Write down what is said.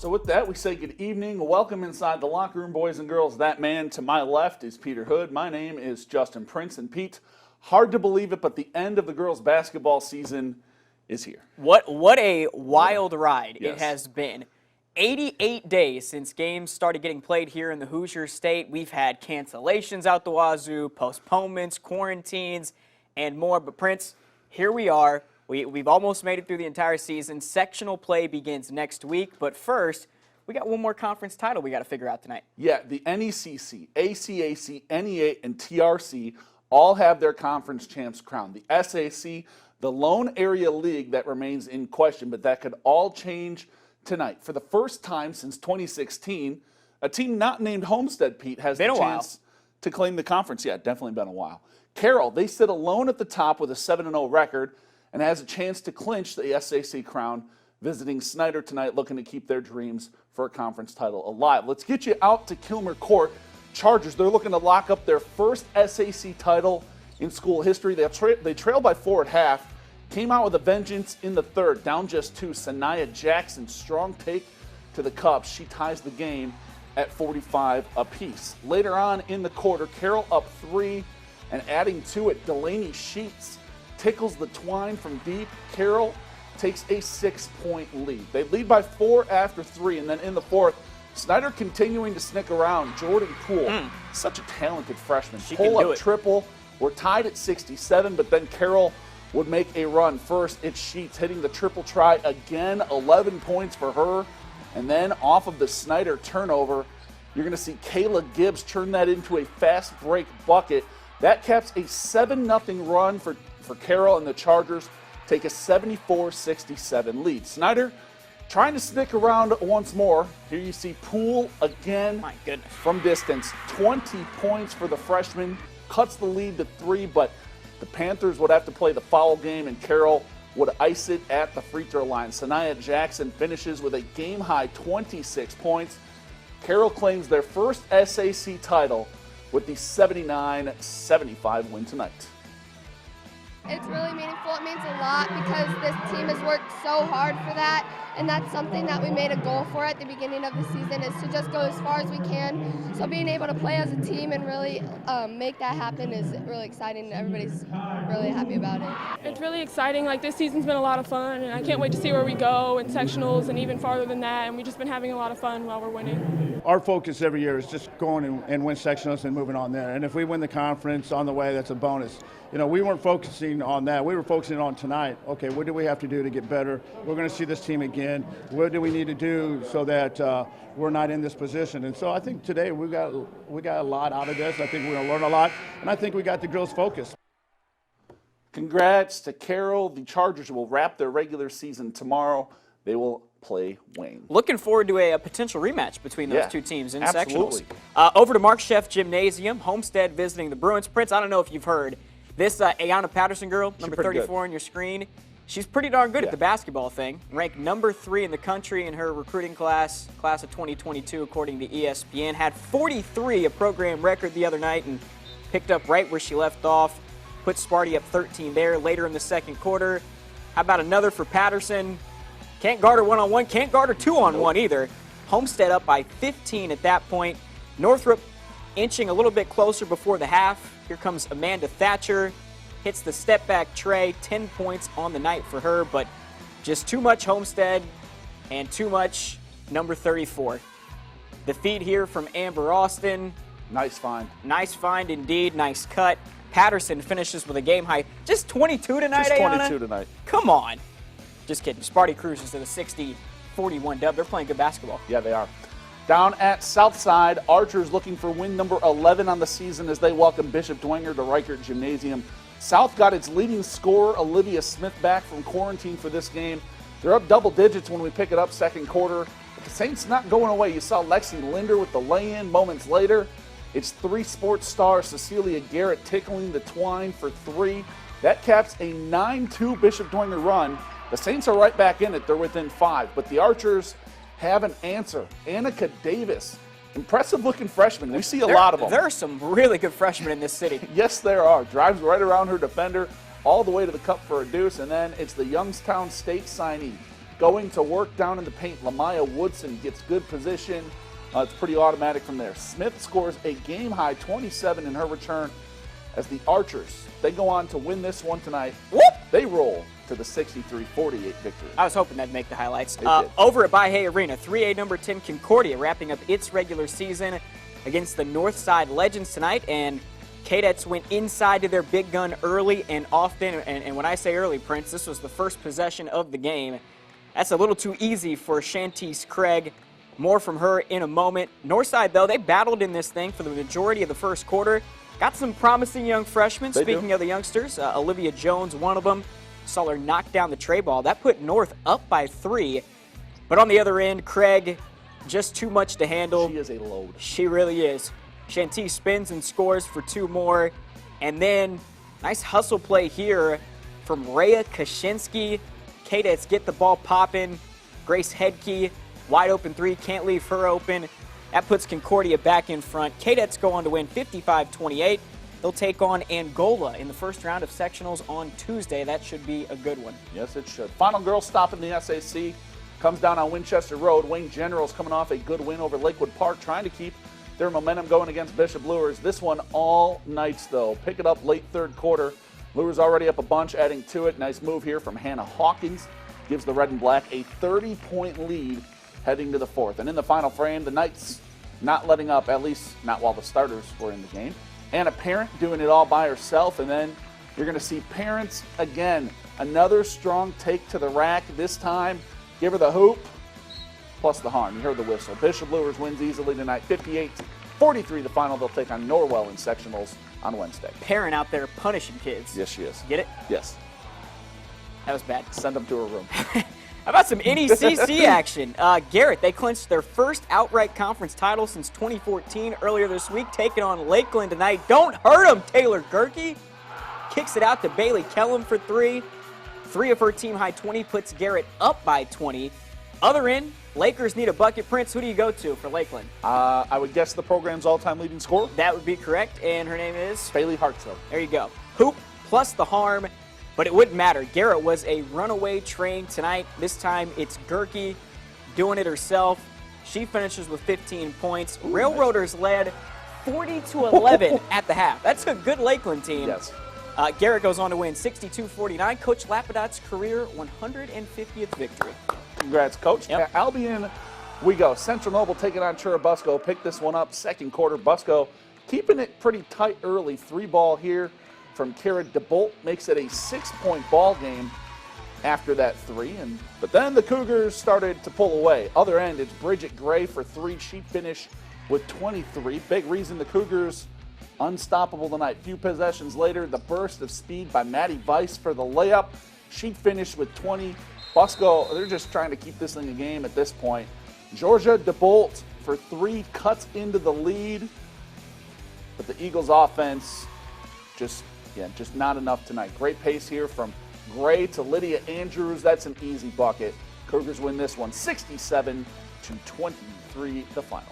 So with that, we say good evening. Welcome inside the locker room, boys and girls. That man to my left is Peter Hood. My name is Justin Prince. And Pete, hard to believe it, but the end of the girls' basketball season is here. What a wild ride Yes. it has been. 88 days since games started getting played here in the Hoosier State. We've had cancellations out the wazoo, postponements, quarantines, and more. But Prince, here we are. We've almost made it through the entire season. Sectional play begins next week. But first, we got one more conference title we got to figure out tonight. Yeah, the NECC, ACAC, NE8, and TRC all have their conference champs crowned. The SAC, the lone area league that remains in question, but that could all change tonight. For the first time since 2016, a team not named Homestead, Pete, has the chance to claim the conference. Yeah, definitely been a while. Carroll, they sit alone at the top with a 7-0 record and has a chance to clinch the SAC crown, visiting Snyder tonight, looking to keep their dreams for a conference title alive. Let's get you out to Kilmer Court. Chargers, they're looking to lock up their first SAC title in school history. They trailed by 4 at half, came out with a vengeance in the third, down just 2. Sanaya Jackson, strong take to the cup. She ties the game at 45 apiece. Later on in the quarter, Carroll up 3 and adding to it, Delaney Sheets tickles the twine from deep. Carroll takes a 6-point lead. They lead by 4 after 3, and then in the fourth, Snyder continuing to snick around. Jordan Poole, such a talented freshman. Pull-up triple. We're tied at 67, but then Carroll would make a run. First, it's Sheets hitting the triple try again, 11 points for her. And then off of the Snyder turnover, you're going to see Kayla Gibbs turn that into a fast break bucket. That caps a 7-0 run for Carroll, and the Chargers take a 74-67 lead. Snyder trying to stick around once more. Here you see Poole again. My goodness. From distance. 20 points for the freshman. Cuts the lead to 3, but the Panthers would have to play the foul game, and Carroll would ice it at the free throw line. Sanaya Jackson finishes with a game-high 26 points. Carroll claims their first SAC title with the 79-75 win tonight. It's really meaningful. It means a lot because this team has worked so hard for that, and that's something that we made a goal for at the beginning of the season, is to just go as far as we can. So being able to play as a team and really make that happen is really exciting, and everybody's really happy about it. It's really exciting. Like, this season's been a lot of fun, and I can't wait to see where we go in sectionals and even farther than that, and we've just been having a lot of fun while we're winning. Our focus every year is just going and win sectionals and moving on there. And if we win the conference on the way, that's a bonus. You know, we weren't focusing on that. We were focusing on tonight. Okay, what do we have to do to get better? We're going to see this team again. What do we need to do so that we're not in this position? And so I think today we got a lot out of this. I think we're going to learn a lot, and I think we got the girls focused. Congrats to Carroll. The Chargers will wrap their regular season tomorrow. They will play Wayne. Looking forward to a potential rematch between those two teams in absolutely. sectionals. Over to Mark Sheff Gymnasium, Homestead visiting the Bruins. Prince, I don't know if you've heard, this Ayanna Patterson girl, number 34 on your screen, she's pretty darn good at the basketball thing. Ranked number 3 in the country in her recruiting class of 2022, according to ESPN. Had 43, a program record the other night, and picked up right where she left off. Put Sparty up 13 there later in the second quarter. How about another for Patterson? Can't guard her one-on-one, can't guard her two-on-one either. Homestead up by 15 at that point. Northrop inching a little bit closer before the half. Here comes Amanda Thatcher. Hits the step-back tray. 10 points on the night for her, but just too much Homestead and too much number 34. The feed here from Amber Austin. Nice find. Nice find indeed. Nice cut. Patterson finishes with a game high. Just 22 tonight, Just 22 Ayanna? tonight. Come on. Just kidding. Sparty cruises to the 60-41 dub. They're playing good basketball. Yeah, they are. Down at Southside, Archers looking for win number 11 on the season as they welcome Bishop Dwenger to Reichert Gymnasium. South got its leading scorer, Olivia Smith, back from quarantine for this game. They're up double digits when we pick it up second quarter. But the Saints not going away. You saw Lexi Linder with the lay-in moments later. It's 3 sports star Cecilia Garrett tickling the twine for 3. That caps a 9-2 Bishop Dwenger run. The Saints are right back in it. They're within 5. But the Archers have an answer. Annika Davis, impressive-looking freshman. We see a lot of them. There are some really good freshmen in this city. Yes, there are. Drives right around her defender, all the way to the cup for a deuce, and then it's the Youngstown State signee, going to work down in the paint. Lamaya Woodson gets good position. It's pretty automatic from there. Smith scores a game-high 27 in her return as the Archers, they go on to win this one tonight. Whoop! They roll to the 63-48 victory. I was hoping that'd make the highlights. Did. Over at Baihei Arena, 3A number 10 Concordia wrapping up its regular season against the Northside Legends tonight, and Cadets went inside to their big gun early and often, and when I say early, Prince, this was the first possession of the game. That's a little too easy for Shantice Craig. More from her in a moment. Northside, though, they battled in this thing for the majority of the first quarter. Got some promising young freshmen. Speaking of the youngsters, Olivia Jones, one of them, saw her knock down the tray ball. That put North up by 3. But on the other end, Craig, just too much to handle. She is a load. She really is. Shantice spins and scores for 2 more. And then, nice hustle play here from Rhea Kaczynski. Cadets get the ball popping. Grace Hedke, wide open 3, can't leave her open. That puts Concordia back in front. Cadets go on to win 55-28. They'll take on Angola in the first round of sectionals on Tuesday. That should be a good one. Yes, it should. Final girls stop in the SAC comes down on Winchester Road. Wayne Generals coming off a good win over Lakewood Park, trying to keep their momentum going against Bishop Luers. This one all Knights, though. Pick it up late third quarter. Luers already up a bunch, adding to it. Nice move here from Hannah Hawkins. Gives the red and black a 30-point lead heading to the fourth. And in the final frame, the Knights not letting up, at least not while the starters were in the game. Anna Parent doing it all by herself, and then you're going to see Parents again. Another strong take to the rack. This time, give her the hoop, plus the harm. You heard the whistle. Bishop Luers wins easily tonight, 58-43 the final. They'll take on Norwell in sectionals on Wednesday. Parent out there punishing kids. Yes, she is. Get it? Yes. That was bad. Send them to her room. How about some NECC action? Garrett, they clinched their first outright conference title since 2014 earlier this week, taking on Lakeland tonight. Don't hurt them, Taylor Gerke. Kicks it out to Bailey Kellum for 3. 3 of her team high 20 puts Garrett up by 20. Other end, Lakers need a bucket. Prince, who do you go to for Lakeland? I would guess the program's all-time leading scorer. That would be correct, and her name is? Bailey Hartzell. There you go. Hoop plus the harm. But it wouldn't matter. Garrett was a runaway train tonight. This time it's Gerke doing it herself. She finishes with 15 points. Ooh, Railroaders led 40-11 at the half. That's a good Lakeland team. Yes. Garrett goes on to win 62-49. Coach Lapidot's career 150th victory. Congrats, Coach. Yep. Albion, we go. Central Noble taking on Churubusco. Pick this one up second quarter. Busco keeping it pretty tight early. 3-ball here from Kara DeBolt makes it a 6-point ball game after that 3. But then the Cougars started to pull away. Other end, it's Bridget Gray for 3. She finished with 23. Big reason the Cougars unstoppable tonight. Few possessions later, the burst of speed by Maddie Weiss for the layup. She finished with 20. Busco, they're just trying to keep this thing a game at this point. Georgia DeBolt for 3 cuts into the lead. But the Eagles offense just not enough tonight. Great pace here from Gray to Lydia Andrews. That's an easy bucket. Cougars win this one 67-23 the final.